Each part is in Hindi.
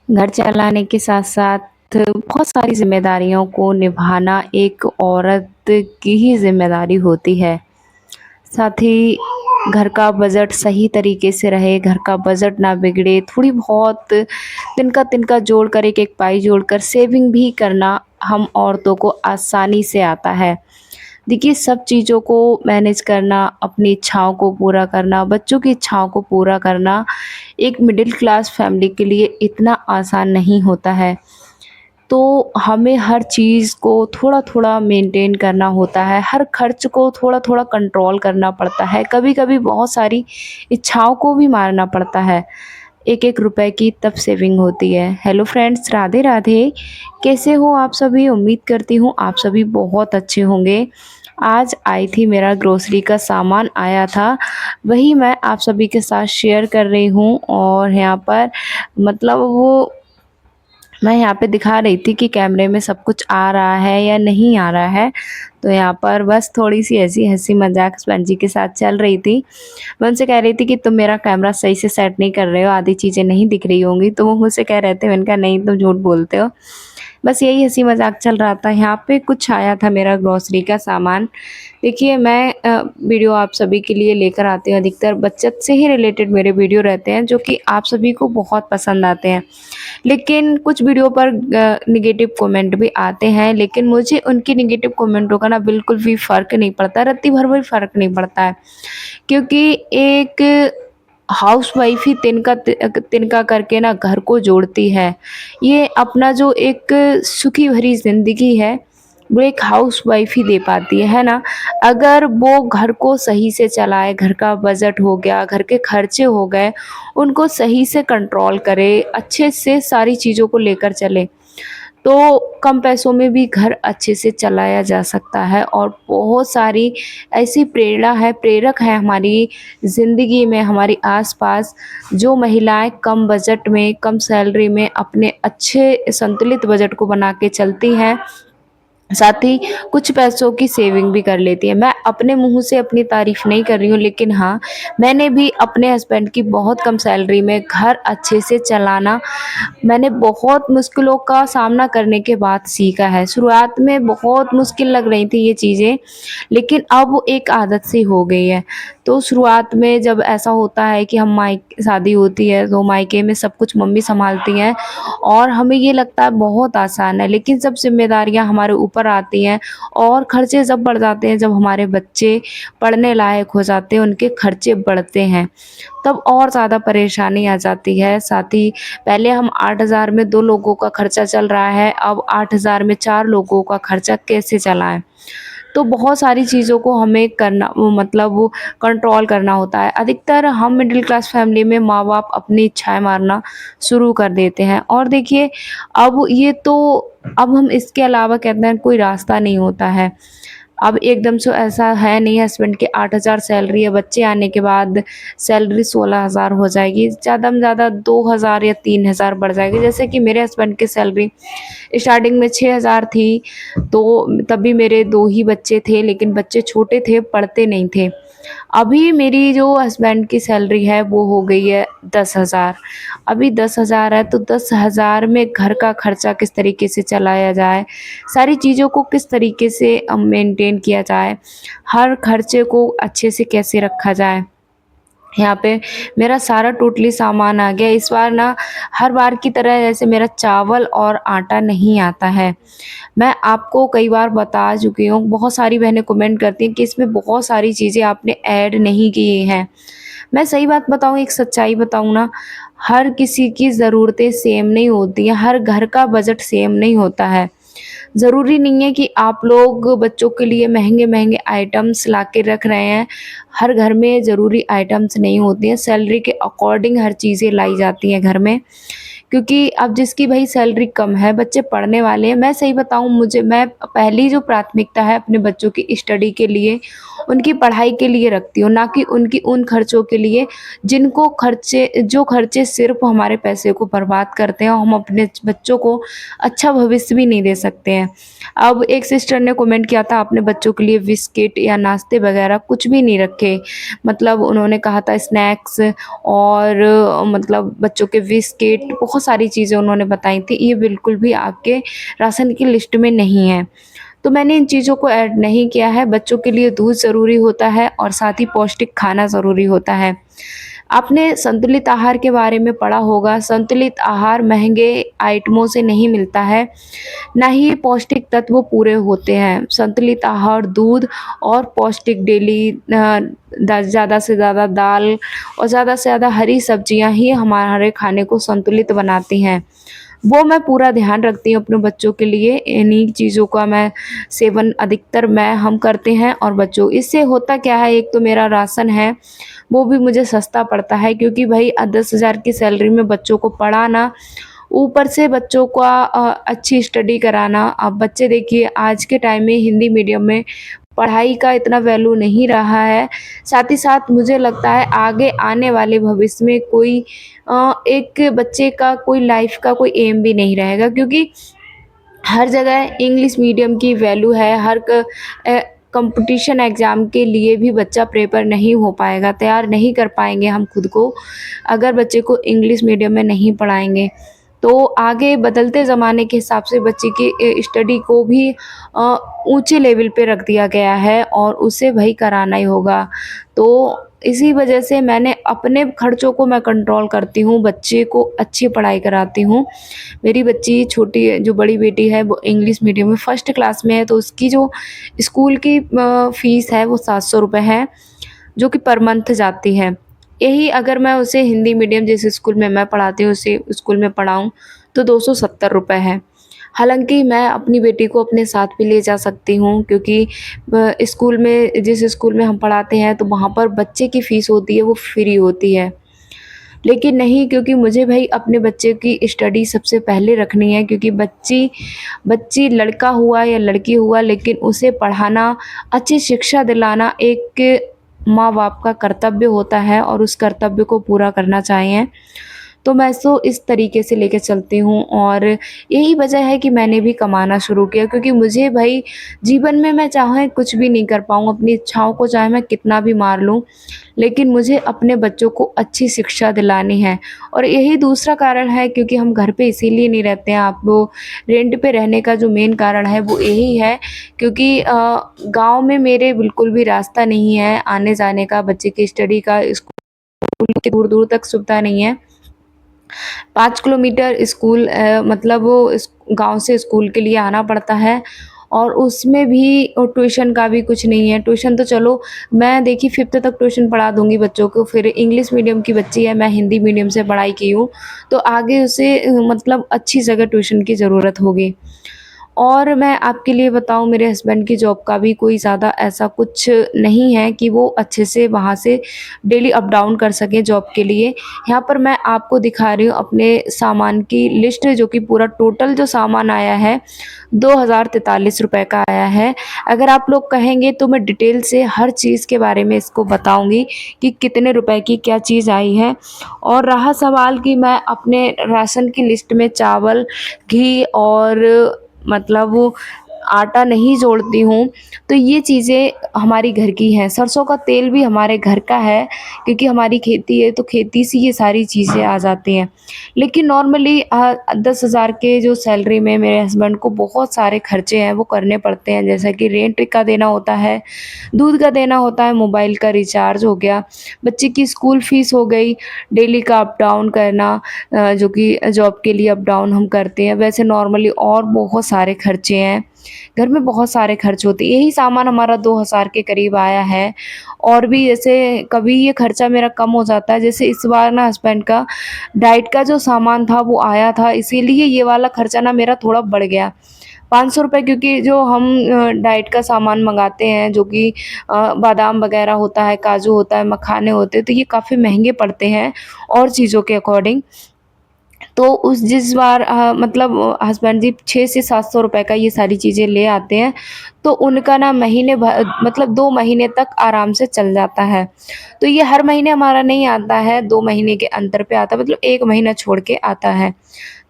घर चलाने के साथ-साथ बहुत सारी ज़िम्मेदारियों को निभाना एक औरत की ही ज़िम्मेदारी होती है। साथ ही घर का बजट सही तरीके से रहे, घर का बजट ना बिगड़े, थोड़ी बहुत तिनका-तिनका जोड़कर एक-एक पाई जोड़कर सेविंग भी करना हम औरतों को आसानी से आता है। देखिए, सब चीज़ों को मैनेज करना, अपनी इच्छाओं को पूरा करना, बच्चों की इच्छाओं को पूरा करना, एक मिडिल क्लास फैमिली के लिए इतना आसान नहीं होता है। तो हमें हर चीज़ को थोड़ा-थोड़ा मेंटेन करना होता है, हर खर्च को थोड़ा-थोड़ा कंट्रोल करना पड़ता है, कभी-कभी बहुत सारी इच्छाओं को भी मारना पड़ता है। एक-एक रुपए की तब सेविंग होती है। Hello friends, Radhe Radhe. कैसे हो आप सभी? उम्मीद करती हूँ आप सभी बहुत अच्छे होंगे। आज आई थी, मेरा ग्रोसरी का सामान आया था, वही मैं आप सभी के साथ शेयर कर रही हूँ और यहाँ पर मतलब वो मैं यहाँ पे दिखा रही थी कि कैमरे में सब कुछ आ रहा है या नहीं आ रहा है। तो यहाँ पर बस थोड़ी-सी ऐसी हँसी-मज़ाक हस्बैंड जी के साथ चल रही थी। मैं उनसे कह रही थी कि तुम मेरा कैमरा सही से सेट नहीं कर रहे हो, आधी चीज़ें नहीं दिख रही होंगी। तो वो मुझसे कह रहे थे, मैंने कहा नहीं तुम झूठ बोलते हो। बस यही हँसी-मज़ाक चल रहा था। यहाँ पे कुछ आया था मेरा ग्रोसरी का सामान। देखिए, मैं वीडियो आप सभी के लिए लेकर आती हूँ, अधिकतर बचत से ही रिलेटेड मेरे वीडियो रहते हैं जो कि आप सभी को बहुत पसंद आते हैं। लेकिन कुछ वीडियो पर नेगेटिव कमेंट भी आते हैं, लेकिन मुझे उनकी नेगेटिव कमेंटों का ना बिल्कुल भी फ़र्क नहीं पड़ता, रत्ती भर भी फ़र्क नहीं पड़ता है। क्योंकि एक हाउसवाइफ़ ही तिनका करके ना घर को जोड़ती है। ये अपना जो एक सुखी भरी ज़िंदगी है, वो एक हाउसवाइफ़ ही दे पाती है ना? अगर वो घर को सही से चलाए, घर का बजट हो गया, घर के खर्चे हो गए, उनको सही से कंट्रोल करे, अच्छे से सारी चीज़ों को लेकर चले, तो कम पैसों में भी घर अच्छे से चलाया जा सकता है और बहुत सारी ऐसी प्रेरक है हमारी ज़िंदगी में, हमारी आस-पास, जो महिलाएँ कम बजट में, कम सैलरी में अपने अच्छे संतुलित बजट को बना के चलती हैं। साथ ही कुछ पैसों की सेविंग भी कर लेती है। मैं अपने मुँह से अपनी तारीफ़ नहीं कर रही हूँ, लेकिन हाँ, मैंने भी अपने हस्बैंड की बहुत कम सैलरी में घर अच्छे से चलाना मैंने बहुत मुश्किलों का सामना करने के बाद सीखा है। शुरुआत में बहुत मुश्किल लग रही थी ये चीज़ें, लेकिन अब वो एक आदत सी हो गई है। तो शुरुआत में जब ऐसा होता है कि हम शादी होती है तो मायके में सब कुछ मम्मी सँभालती हैं और हमें ये लगता है बहुत आसान है, लेकिन जब ज़िम्मेदारियाँ हमारे ऊपर आती हैं और खर्चे जब बढ़ जाते हैं, जब हमारे बच्चे पढ़ने लायक हो जाते हैं, उनके खर्चे बढ़ते हैं, तब और ज़्यादा परेशानी आ जाती है। साथ ही पहले हम 8,000 में 2 लोगों का खर्चा चल रहा है, अब 8,000 में 4 लोगों का खर्चा कैसे चलाएँ? तो बहुत सारी चीज़ों को हमें करना वो मतलब वो कंट्रोल करना होता है। अधिकतर हम मिडिल क्लास फैमिली में माँ-बाप अपनी इच्छाएँ मारना शुरू कर देते हैं और देखिए, अब ये तो अब हम इसके अलावा कहते हैं कोई रास्ता नहीं होता है। अब एकदम से ऐसा है नहीं, हस्बैंड की 8,000 सैलरी है, बच्चे आने के बाद सैलरी 16,000 हो जाएगी, ज़्यादा में ज़्यादा 2,000 या 3,000 बढ़ जाएगी। जैसे कि मेरे हस्बैंड की सैलरी स्टार्टिंग में 6,000 थी, तो तब भी मेरे 2 ही बच्चे थे, लेकिन बच्चे छोटे थे, पढ़ते नहीं थे। अभी मेरी जो हस्बैंड की सैलरी है वो हो गई है 10,000। अभी 10,000 है, तो 10,000 में घर का खर्चा किस तरीके से चलाया जाए, सारी चीज़ों को किस तरीके से मेंटेन किया जाए, हर खर्चे को अच्छे से कैसे रखा जाए। यहाँ पे मेरा सारा टोटली सामान आ गया। इस बार ना हर बार की तरह जैसे मेरा चावल और आटा नहीं आता है। मैं आपको कई बार बता चुकी हूँ, बहुत सारी बहनें कमेंट करती हैं कि इसमें बहुत सारी चीज़ें आपने ऐड नहीं की हैं। मैं सही बात बताऊँ, एक सच्चाई बताऊँ ना, हर किसी की ज़रूरतें सेम नहीं होती हैं, हर घर का बजट सेम नहीं होता है। ज़रूरी नहीं है कि आप लोग बच्चों के लिए महँगे-महँगे आइटम्स ला के रख रहे हैं। हर घर में ज़रूरी आइटम्स नहीं होती हैं, सैलरी के अकॉर्डिंग हर चीज़ें लाई जाती हैं घर में। क्योंकि अब जिसकी भई सैलरी कम है, बच्चे पढ़ने वाले हैं, मैं सही बताऊँ, मैं पहली जो प्राथमिकता है अपने बच्चों की स्टडी के लिए उनकी पढ़ाई के लिए रखती हूँ, ना कि उनकी उन खर्चों के लिए जो खर्चे सिर्फ़ हमारे पैसे को बर्बाद करते हैं और हम अपने बच्चों को अच्छा भविष्य भी नहीं दे सकते हैं। अब एक सिस्टर ने कमेंट किया था, आपने बच्चों के लिए बिस्किट या नाश्ते वग़ैरह कुछ भी नहीं रखे। मतलब उन्होंने कहा था स्नैक्स और मतलब बच्चों के बिस्किट, बहुत सारी चीज़ें उन्होंने बताई थी, ये बिल्कुल भी आपके राशन की लिस्ट में नहीं है। तो मैंने इन चीज़ों को ऐड नहीं किया है। बच्चों के लिए दूध ज़रूरी होता है और साथ ही पौष्टिक खाना ज़रूरी होता है। आपने संतुलित आहार के बारे में पढ़ा होगा, संतुलित आहार महँगे आइटमों से नहीं मिलता है, ना ही पौष्टिक तत्व पूरे होते हैं। संतुलित आहार दूध और पौष्टिक डेली ज़्यादा से ज़्यादा दाल और ज़्यादा से ज़्यादा हरी सब्जियाँ ही हमारे खाने को संतुलित बनाती हैं। वो मैं पूरा ध्यान रखती हूँ अपने बच्चों के लिए, इन्हीं चीज़ों का मैं सेवन अधिकतर हम करते हैं और बच्चों इससे होता क्या है, एक तो मेरा राशन है, वो भी मुझे सस्ता पड़ता है क्योंकि भई 10,000 की सैलरी में बच्चों को पढ़ाना, ऊपर से बच्चों का अच्छी स्टडी कराना। अब बच्चे देखिए आज के टाइम में हिंदी मीडियम में पढ़ाई का इतना वैल्यू नहीं रहा है। साथ ही साथ मुझे लगता है आगे आने वाले भविष्य में कोई एक बच्चे का कोई लाइफ़ का कोई एम भी नहीं रहेगा क्योंकि हर जगह इंग्लिश मीडियम की वैल्यू है। अ, कॉम्पिटिशन एग्ज़ाम के लिए भी बच्चा प्रिपेयर नहीं हो पाएगा, तैयार नहीं कर पाएँगे हम खुद को, अगर बच्चे को इंग्लिश मीडियम में नहीं पढ़ाएँगे। तो आगे बदलते ज़माने के हिसाब से बच्चे की स्टडी को भी ऊँचे लेवल पे रख दिया गया है और उसे वही कराना ही होगा। तो इसी वजह से मैंने अपने खर्चों को मैं कंट्रोल करती हूँ, बच्चे को अच्छी पढ़ाई कराती हूँ। मेरी बच्ची छोटी है, जो बड़ी बेटी है वो इंग्लिश मीडियम में फर्स्ट क्लास में है, तो उसकी जो स्कूल की फ़ीस है वो 700 रुपए है, जो कि पर मंथ जाती है। यही अगर मैं उसे हिंदी मीडियम जिस स्कूल में मैं पढ़ाती हूँ उसी स्कूल में पढ़ाऊँ तो 270 रुपए है। हालाँकि मैं अपनी बेटी को अपने साथ भी ले जा सकती हूँ क्योंकि स्कूल में जिस स्कूल में हम पढ़ाते हैं तो वहाँ पर बच्चे की फ़ीस होती है वो फ्री होती है। लेकिन नहीं, क्योंकि मुझे भई अपने बच्चे की स्टडी सबसे पहले रखनी है क्योंकि बच्ची बच्ची लड़का हुआ या लड़की हुआ लेकिन उसे पढ़ाना, अच्छी शिक्षा दिलाना एक माँ-बाप का कर्तव्य होता है और उस कर्तव्य को पूरा करना चाहिए। तो मैं इसको इस तरीके से लेके चलती हूँ और यही वजह है कि मैंने भी कमाना शुरू किया क्योंकि मुझे भई जीवन में मैं चाहे कुछ भी नहीं कर पाऊँ, अपनी इच्छाओं को चाहे मैं कितना भी मार लूँ, लेकिन मुझे अपने बच्चों को अच्छी शिक्षा दिलानी है। और यही दूसरा कारण है क्योंकि हम घर पे इसीलिए नहीं रहते हैं, आप वो रेंट पे रहने का जो मेन कारण है वो यही है क्योंकि गाँव में मेरे बिल्कुल भी रास्ता नहीं है आने-जाने का, बच्चे की स्टडी का, स्कूल की दूर-दूर तक सुविधा नहीं है। 5 किलोमीटर स्कूल मतलब वो इस गाँव से स्कूल के लिए आना पड़ता है और उसमें भी ट्यूशन का भी कुछ नहीं है। ट्यूशन तो चलो मैं देखिए 5th तक ट्यूशन पढ़ा दूँगी बच्चों को, फिर इंग्लिश मीडियम की बच्ची है, मैं हिंदी मीडियम से पढ़ाई की हूँ, तो आगे उसे मतलब अच्छी जगह ट्यूशन की ज़रूरत होगी। और मैं आपके लिए बताऊँ, मेरे हस्बैंड की जॉब का भी कोई ज़्यादा ऐसा कुछ नहीं है कि वो अच्छे से वहाँ से डेली अप डाउन कर सकें जॉब के लिए। यहाँ पर मैं आपको दिखा रही हूँ अपने सामान की लिस्ट, जो कि पूरा टोटल जो सामान आया है 2043 रुपए का आया है। अगर आप लोग कहेंगे तो मैं डिटेल से हर चीज़ के बारे में इसको बताऊँगी कि कितने रुपए की क्या चीज़ आई है। और रहा सवाल कि मैं अपने राशन की लिस्ट में चावल, घी और मतलब वो आटा नहीं जोड़ती हूँ, तो ये चीज़ें हमारी घर की हैं। सरसों का तेल भी हमारे घर का है क्योंकि हमारी खेती है, तो खेती से ये सारी चीज़ें आ जाती हैं। लेकिन नॉर्मली 10,000 के जो सैलरी में मेरे हस्बैंड को बहुत सारे खर्चे हैं वो करने पड़ते हैं, जैसा कि रेंट का देना होता है, दूध का देना होता है, मोबाइल का रिचार्ज हो गया, बच्चे की स्कूल फ़ीस हो गई, डेली का अप डाउन करना, जो कि जॉब के लिए अप डाउन हम करते हैं। वैसे नॉर्मली और बहुत सारे खर्चे हैं, घर में बहुत सारे खर्च होते हैं। यही सामान हमारा 2,000 के करीब आया है और भी जैसे कभी ये खर्चा मेरा कम हो जाता है। जैसे इस बार ना हस्बैंड का डाइट का जो सामान था वो आया था, इसीलिए ये वाला खर्चा ना मेरा थोड़ा बढ़ गया। 500 रुपए, क्योंकि जो हम डाइट का सामान मँगाते हैं, जो कि बादाम वगैरह होता है, काजू होता है, मखाने होते हैं, तो ये काफ़ी महँगे पड़ते हैं और चीज़ों के अकॉर्डिंग। तो उस जिस बार मतलब हस्बैंड जी 6 से 700 रुपए का ये सारी चीज़ें ले आते हैं, तो उनका ना महीने भर मतलब 2 महीने तक आराम से चल जाता है। तो ये हर महीने हमारा नहीं आता है, 2 महीने के अंतर पे आता है, मतलब 1 महीना छोड़ के आता है।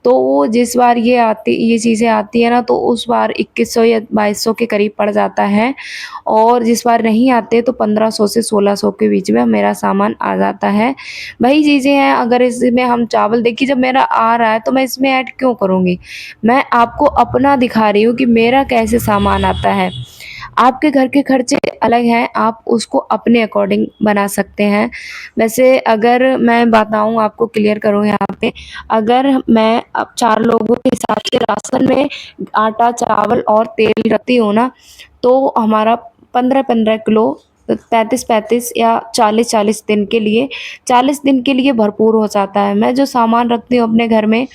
तो वो जिस बार ये चीज़ें आती है ना, तो उस बार 2100 या 2200 के करीब पड़ जाता है, और जिस बार नहीं आते तो 1500 से 1600 के बीच में मेरा सामान आ जाता है। वही चीज़ें हैं, अगर इसमें हम चावल देखिए जब मेरा आ रहा है तो मैं इसमें ऐड क्यों करूँगी? मैं आपको अपना दिखा रही हूँ कि मेरा कैसे सामान आता है। आपके घर के खर्चे अलग हैं, आप उसको अपने अकॉर्डिंग बना सकते हैं। वैसे अगर मैं बताऊँ, आपको क्लियर करूँ यहाँ पे, अगर मैं अब 4 लोगों के हिसाब से राशन में आटा, चावल और तेल रखती हूँ ना, तो हमारा 15-15 किलो 35-35 या 40-40 दिन के लिए 40 दिन के लिए भरपूर हो जाता है। मैं जो सामान रखती हूँ अपने घर में,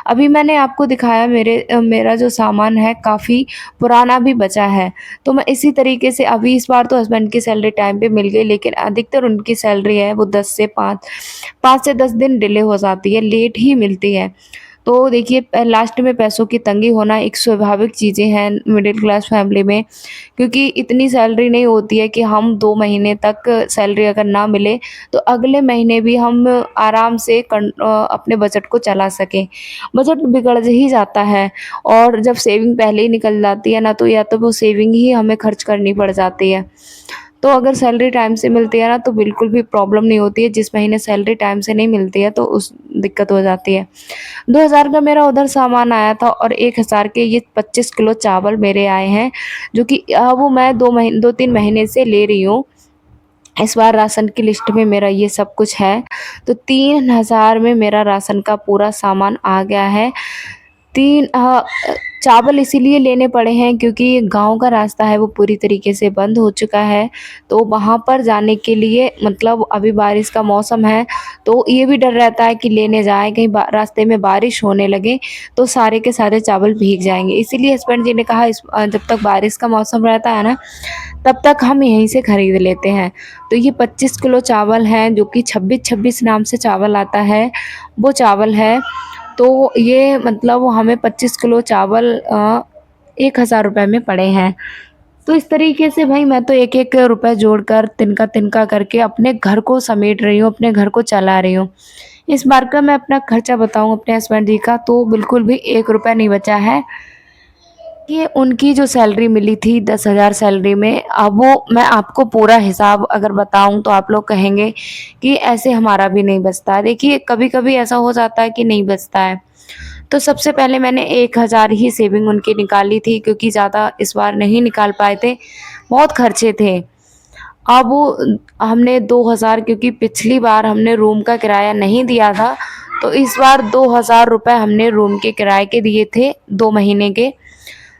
अभी मैंने आपको दिखाया मेरा जो सामान है काफ़ी पुराना भी बचा है। तो मैं इसी तरीके से अभी इस बार तो हस्बैंड की सैलरी टाइम पे मिल गई, लेकिन अधिकतर उनकी सैलरी है वो 10 से 5 से 10 दिन डिले हो जाती है, लेट ही मिलती है। तो देखिए लास्ट में पैसों की तंगी होना एक स्वाभाविक चीज़ें हैं मिडिल क्लास फैमिली में, क्योंकि इतनी सैलरी नहीं होती है कि हम 2 महीने तक सैलरी अगर ना मिले, तो अगले महीने भी हम आराम से अपने बजट को चला सकें। बजट बिगड़ ही जाता है, और जब सेविंग पहले ही निकल जाती है ना, तो या तो वो सेविंग ही हमें खर्च करनी पड़ जाती है। तो अगर सैलरी टाइम से मिलती है ना, तो बिल्कुल भी प्रॉब्लम नहीं होती है, जिस महीने सैलरी टाइम से नहीं मिलती है तो उस दिक्कत हो जाती है। 2000 का मेरा उधर सामान आया था, और 1000 के ये 25 किलो चावल मेरे आए हैं, जो कि वो मैं 2-3 महीने से ले रही हूँ। इस बार राशन की लिस्ट में मेरा ये सब कुछ है, तो 3000 में मेरा राशन का पूरा सामान आ गया है। 3 चावल इसीलिए लेने पड़े हैं क्योंकि गाँव का रास्ता है वो पूरी तरीके से बंद हो चुका है। तो वहाँ पर जाने के लिए मतलब अभी बारिश का मौसम है, तो ये भी डर रहता है कि लेने जाएँ कहीं रास्ते में बारिश होने लगे तो सारे के सारे चावल भीग जाएँगे। इसीलिए हस्बैंड जी ने कहा जब तक बारिश का मौसम रहता है ना, तब तक हम यहीं से खरीद लेते हैं। तो ये 25 किलो चावल हैं जो कि 26-26 नाम से चावल आता है, वो चावल है। तो ये मतलब हमें 25 किलो चावल 1000 रुपए में पड़े हैं। तो इस तरीके से भाई मैं तो एक-एक रुपए जोड़कर तिनका-तिनका करके अपने घर को समेट रही हूँ, अपने घर को चला रही हूँ। इस बार का मैं अपना खर्चा बताऊँ अपने हस्बैंड जी का, तो बिल्कुल भी 1 रुपया नहीं बचा है। ये उनकी जो सैलरी मिली थी 10,000 सैलरी में, अब वो मैं आपको पूरा हिसाब अगर बताऊँ तो आप लोग कहेंगे कि ऐसे हमारा भी नहीं बचता है। देखिए कभी-कभी ऐसा हो जाता है कि नहीं बचता है। तो सबसे पहले मैंने 1000 ही सेविंग उनकी निकाली थी, क्योंकि ज़्यादा इस बार नहीं निकाल पाए थे, बहुत खर्चे थे। अब हमने 2000, क्योंकि पिछली बार हमने रूम का किराया नहीं दिया था, तो इस बार 2000 रुपए हमने रूम के किराए के दिए थे 2 महीने के।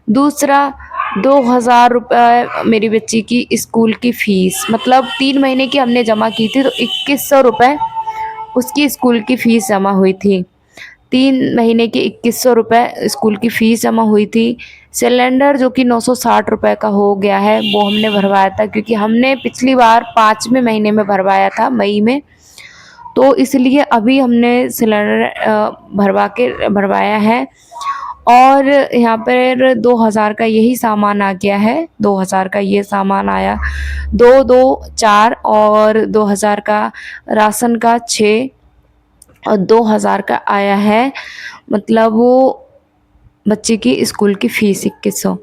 दूसरा 2000 रुपए मेरी बच्ची की स्कूल की फ़ीस, मतलब 3 महीने की हमने जमा की थी, तो 2100 रुपए उसकी स्कूल की फ़ीस जमा हुई थी। 3 महीने की 2100 रुपए स्कूल की फ़ीस जमा हुई थी। सिलेंडर जो कि 960 रुपए का हो गया है, वो हमने भरवाया था, क्योंकि हमने पिछली बार 5वें महीने में भरवाया था मई में, तो इसलिए अभी हमने सिलेंडर भरवाया है। और यहाँ पर 2000 का यही सामान आ गया है, 2000 का ये सामान आया। 2-2 4 और 2000 का राशन का 6 और 2000 का आया है, मतलब वो बच्चे की स्कूल की फ़ीस 2100।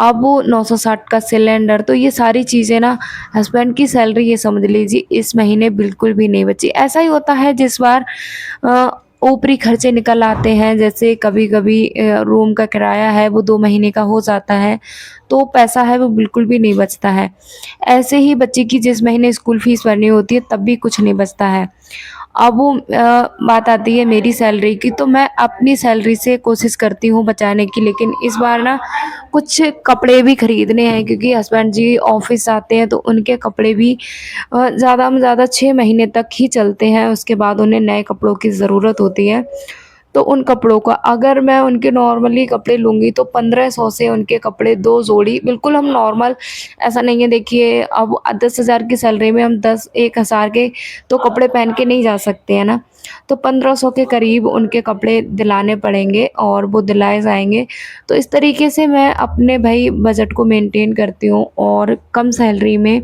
अब वो 960 का सिलेंडर, तो ये सारी चीज़ें ना हस्बैंड की सैलरी ये समझ लीजिए इस महीने बिल्कुल भी नहीं बची। ऐसा ही होता है जिस बार ऊपरी खर्चे निकल आते हैं, जैसे कभी-कभी रूम का किराया है वो 2 महीने का हो जाता है, तो पैसा है वो बिल्कुल भी नहीं बचता है। ऐसे ही बच्चे की जिस महीने स्कूल फ़ीस भरनी होती है तब भी कुछ नहीं बचता है। अब वो बात आती है मेरी सैलरी की, तो मैं अपनी सैलरी से कोशिश करती हूँ बचाने की, लेकिन इस बार ना कुछ कपड़े भी खरीदने हैं, क्योंकि हस्बैंड जी ऑफिस आते हैं तो उनके कपड़े भी ज़्यादा में ज़्यादा 6 महीने तक ही चलते हैं, उसके बाद उन्हें नए कपड़ों की ज़रूरत होती है। तो उन कपड़ों का अगर मैं उनके नॉर्मली कपड़े लूँगी तो 1500 से उनके कपड़े 2 जोड़ी, बिल्कुल हम नॉर्मल, ऐसा नहीं है देखिए अब 10,000 की सैलरी में हम 10 1000 के तो कपड़े पहन के नहीं जा सकते हैं ना। तो 1500 के करीब उनके कपड़े दिलाने पड़ेंगे और वो दिलाए जाएँगे। तो इस तरीके से मैं अपने भई बजट को मेंटेन करती हूँ और कम सैलरी में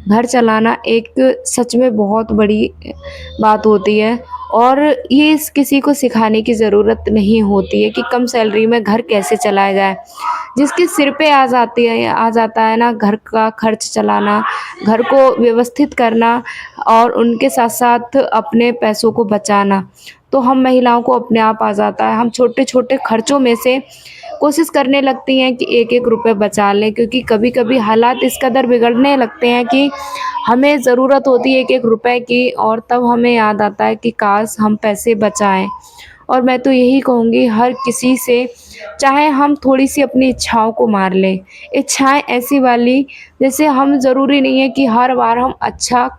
घर चलाना एक सच में बहुत बड़ी बात होती है और ये इस किसी को सिखाने की ज़रूरत नहीं होती है कि कम सैलरी में घर कैसे चलाया जाए। जिसके सिर पे आ जाता है ना घर का खर्च चलाना, घर को व्यवस्थित करना और उनके साथ-साथ अपने पैसों को बचाना, तो हम महिलाओं को अपने आप आ जाता है। हम छोटे-छोटे खर्चों में से कोशिश करने लगती हैं कि एक-एक रुपए बचा लें क्योंकि कभी-कभी हालात इस कदर बिगड़ने लगते हैं कि हमें ज़रूरत होती है एक-एक रुपए की और तब हमें याद आता है कि काश हम पैसे बचाएँ। और मैं तो यही कहूँगी हर किसी से, चाहे हम थोड़ी-सी अपनी इच्छाओं को मार लें। इच्छाएँ ऐसी वाली जैसे हम ज़रूरी नहीं है कि हर बार हम अच्छा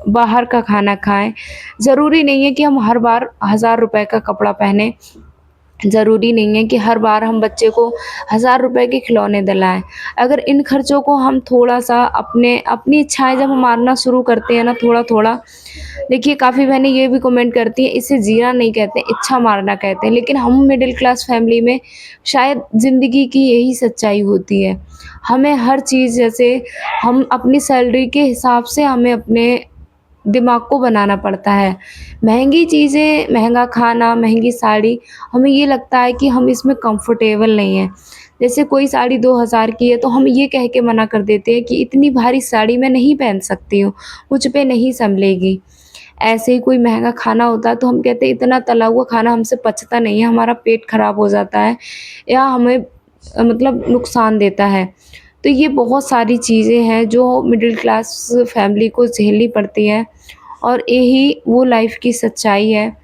बाहर का खाना खाएँ। ज़रूरी नहीं है कि हम हर बार हज़ार रुपए का कपड़ा पहनें। ज़रूरी नहीं है कि हर बार हम बच्चे को हज़ार रुपए के खिलौने दिलाएँ। अगर इन खर्चों को हम थोड़ा-सा अपनी इच्छाएँ जब हम मारना शुरू करते हैं ना थोड़ा-थोड़ा, देखिए काफ़ी बहनें ये भी कमेंट करती हैं इसे जीना नहीं कहते, इच्छा मारना कहते हैं। लेकिन हम मिडिल क्लास फैमिली में शायद ज़िंदगी की यही सच्चाई होती है। हमें हर चीज़ जैसे हम अपनी सैलरी के हिसाब से हमें अपने दिमाग को बनाना पड़ता है। महँगी चीज़ें, महँगा खाना, महँगी साड़ी, हमें ये लगता है कि हम इसमें कंफर्टेबल नहीं हैं। जैसे कोई साड़ी 2000 की है तो हम ये कह के मना कर देते हैं कि इतनी भारी साड़ी मैं नहीं पहन सकती हूँ, मुझ पे नहीं सँभलेगी। ऐसे ही कोई महँगा खाना होता है तो हम कहते हैं इतना तला हुआ खाना हमसे पचता नहीं है, हमारा पेट खराब हो जाता है या हमें मतलब नुकसान देता है। तो ये बहुत सारी चीज़ें हैं जो मिडिल क्लास फैमिली को झेलनी पड़ती हैं और यही वो लाइफ़ की सच्चाई है।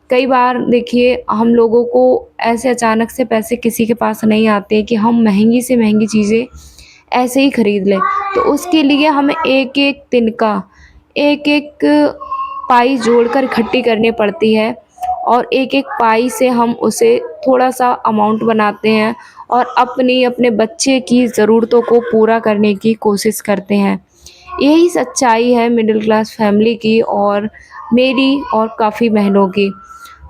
कई बार देखिए हम लोगों को ऐसे अचानक से पैसे किसी के पास नहीं आते कि हम महँगी से महँगी चीज़ें ऐसे ही खरीद लें। तो उसके लिए हमें एक-एक तिनका, एक-एक पाई जोड़कर इकट्ठी करनी पड़ती है और एक-एक पाई से हम उसे थोड़ा-सा अमाउंट बनाते हैं और अपने बच्चे की ज़रूरतों को पूरा करने की कोशिश करते हैं। यही सच्चाई है मिडिल क्लास फैमिली की और मेरी और काफ़ी बहनों की।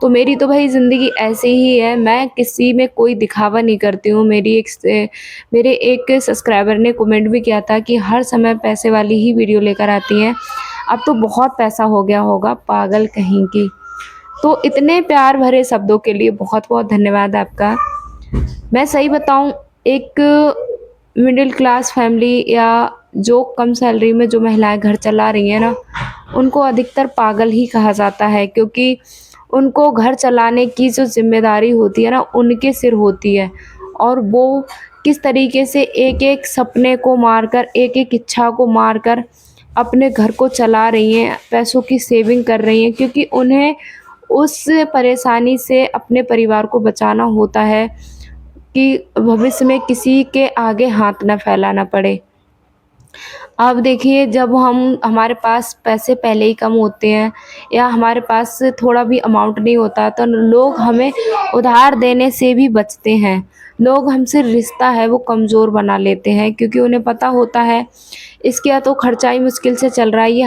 तो मेरी तो भई ज़िंदगी ऐसे ही है, मैं किसी में कोई दिखावा नहीं करती हूँ। मेरे एक सब्सक्राइबर ने कमेंट भी किया था कि हर समय पैसे वाली ही वीडियो लेकर आती हैं, अब तो बहुत पैसा हो गया होगा, पागल कहीं की। तो इतने प्यार भरे शब्दों के लिए बहुत-बहुत धन्यवाद आपका। मैं सही बताऊँ, एक मिडिल क्लास फैमिली या जो कम सैलरी में जो महिलाएँ घर चला रही हैं ना, उनको अधिकतर पागल ही कहा जाता है क्योंकि उनको घर चलाने की जो ज़िम्मेदारी होती है ना, उनके सिर होती है और वो किस तरीके से एक-एक सपने को मारकर, एक-एक इच्छा को मारकर अपने घर को चला रही हैं, पैसों की सेविंग कर रही हैं क्योंकि उन्हें उस परेशानी से अपने परिवार को बचाना होता है कि भविष्य में किसी के आगे हाथ ना फैलाना पड़े। अब देखिए जब हमारे पास पैसे पहले ही कम होते हैं या हमारे पास थोड़ा भी अमाउंट नहीं होता तो लोग हमें उधार देने से भी बचते हैं। लोग हमसे रिश्ता है वो कमज़ोर बना लेते हैं क्योंकि उन्हें पता होता है इसके या तो खर्चा ही मुश्किल से चल रहा है, ये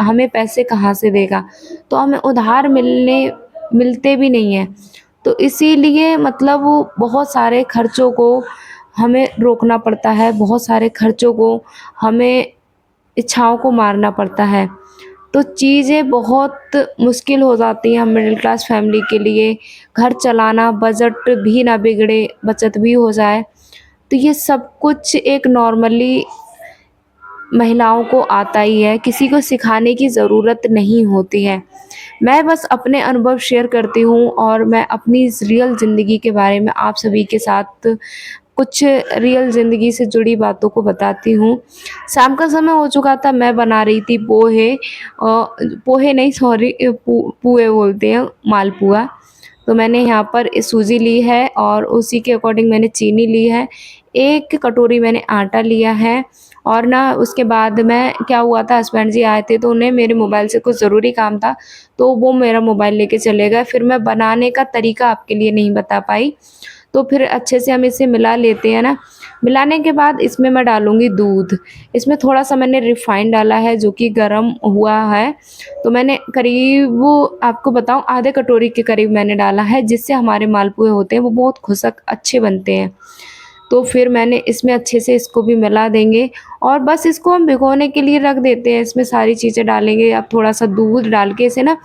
हमें पैसे कहाँ से देगा। तो हमें उधार मिलते भी नहीं हैं। तो इसीलिए मतलब वो बहुत सारे खर्चों को हमें रोकना पड़ता है, बहुत सारे खर्चों को हमें इच्छाओं को मारना पड़ता है। तो चीज़ें बहुत मुश्किल हो जाती हैं हम मिडिल क्लास फैमिली के लिए, घर चलाना, बजट भी ना बिगड़े, बचत भी हो जाए। तो ये सब कुछ एक नॉर्मली महिलाओं को आता ही है, किसी को सिखाने की ज़रूरत नहीं होती है। मैं बस अपने अनुभव शेयर करती हूँ और मैं अपनी इस रियल ज़िंदगी के बारे में आप सभी के साथ कुछ रियल ज़िंदगी से जुड़ी बातों को बताती हूँ। शाम का समय हो चुका था, मैं बना रही थी पोहे नहीं सॉरी पुए बोलते हैं, मालपुआ। तो मैंने यहाँ पर सूजी ली है और उसी के अकॉर्डिंग मैंने चीनी ली है। 1 कटोरी मैंने आटा लिया है और ना उसके बाद मैं क्या हुआ था हस्बैंड जी आए थे तो उन्हें मेरे मोबाइल से कुछ ज़रूरी काम था, तो वो मेरा मोबाइल लेके चले गए। फिर मैं बनाने का तरीका आपके लिए नहीं बता पाई। तो फिर अच्छे से हम इसे मिला लेते हैं ना। मिलाने के बाद इसमें मैं डालूँगी दूध। इसमें थोड़ा-सा मैंने रिफ़ाइंड डाला है जो कि गरम हुआ है। तो मैंने करीब आपको बताऊँ आधे कटोरी के करीब मैंने डाला है, जिससे हमारे मालपुए होते हैं वो बहुत खुशक अच्छे बनते हैं। तो फिर मैंने इसमें अच्छे से इसको भी मिला देंगे और बस इसको हम भिगोने के लिए रख देते हैं। इसमें सारी चीज़ें डालेंगे, अब थोड़ा-सा दूध डाल के इसे ना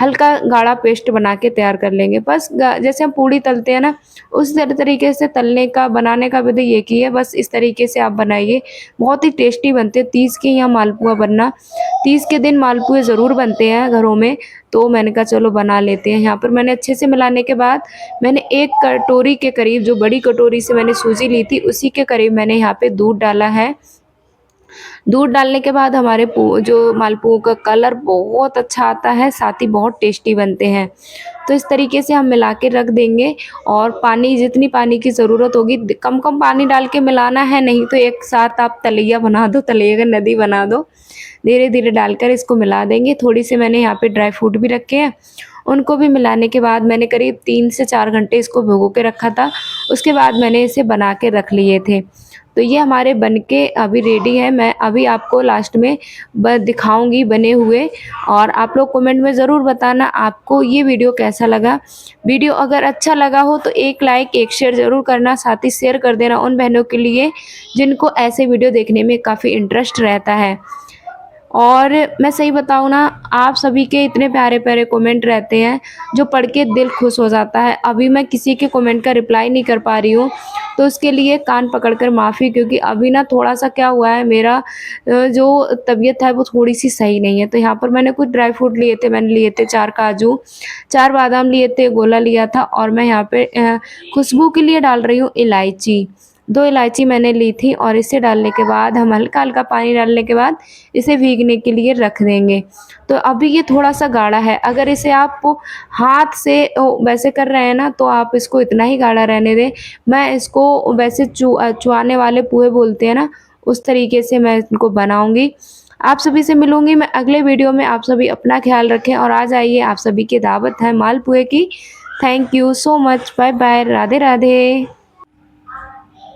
हल्का गाढ़ा पेस्ट बना के तैयार कर लेंगे। बस ग जैसे हम पूड़ी तलते हैं ना, उस तरीके से तलने का बनाने का विधि एक ही है, बस इस तरीके से आप बनाइए। बहुत ही टेस्टी बनते हैं, तीज के यहाँ मालपुआ बनना, तीज के दिन मालपुए ज़रूर बनते हैं घरों में, तो मैंने कहा चलो बना लेते हैं। यहाँ पर मैंने अच्छे से मिलाने के बाद मैंने 1 कटोरी के करीब, जो बड़ी कटोरी से मैंने सूजी ली थी, उसी के करीब मैंने यहाँ पे दूध डाला है। दूध डालने के बाद हमारे जो मालपुओं का कलर बहुत अच्छा आता है, साथ ही बहुत टेस्टी बनते हैं। तो इस तरीके से हम मिला के रख देंगे और पानी, जितनी पानी की ज़रूरत होगी कम-कम पानी डाल के मिलाना है, नहीं तो एक साथ आप तलैया बना दो, तलैया का नदी बना दो। धीरे-धीरे डालकर इसको मिला देंगे। थोड़ी सी मैंने यहाँ पे ड्राई फ्रूट भी रखे हैं, उनको भी मिलाने के बाद मैंने करीब 3 से 4 घंटे इसको भिगो के रखा था। उसके बाद मैंने इसे बना के रख लिए थे। तो ये हमारे बनके अभी रेडी है। मैं अभी आपको लास्ट में दिखाऊँगी बने हुए, और आप लोग कमेंट में ज़रूर बताना आपको ये वीडियो कैसा लगा। वीडियो अगर अच्छा लगा हो तो एक लाइक, एक शेयर ज़रूर करना, साथ ही शेयर कर देना उन बहनों के लिए जिनको ऐसे वीडियो देखने में काफ़ी इंटरेस्ट रहता है। और मैं सही बताऊँ ना, आप सभी के इतने प्यारे-प्यारे कमेंट रहते हैं, जो पढ़ के दिल खुश हो जाता है। अभी मैं किसी के कमेंट का रिप्लाई नहीं कर पा रही हूँ, तो उसके लिए कान पकड़ कर माफ़ी, क्योंकि अभी ना थोड़ा-सा क्या हुआ है, मेरा जो तबीयत है वो थोड़ी-सी सही नहीं है। तो यहाँ पर मैंने कुछ ड्राई फ्रूट लिए थे, मैंने लिए थे 4 काजू, 4 बादाम लिए थे, गोला लिया था, और मैं यहाँ पे खुशबू के लिए डाल रही हूँ इलायची। 2 इलायची मैंने ली थी, और इसे डालने के बाद हम हल्का-हल्का पानी डालने के बाद इसे भीगने के लिए रख देंगे। तो अभी ये थोड़ा-सा गाढ़ा है, अगर इसे आप हाथ से वैसे कर रहे हैं ना, तो आप इसको इतना ही गाढ़ा रहने दें। मैं इसको वैसे चुआने वाले पोहे बोलते हैं ना, उस तरीके से मैं इनको बनाऊँगी। आप सभी से मिलूँगी मैं अगले वीडियो में। आप सभी अपना ख़्याल रखें और आ जाइए, आप सभी की दावत है मालपुए की। Thank you so much. Bye-bye. Radhe Radhe.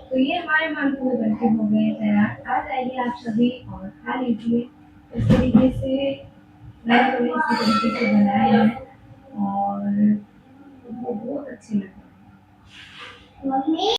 तो ये हमारे मालपुए बनके हो गए तैयार। आ जाइए आप सभी और खा लीजिए। इस तरीके से मैंने कभी इसी तरीके से बनाए हैं, और वो बहुत अच्छे लगते हैं।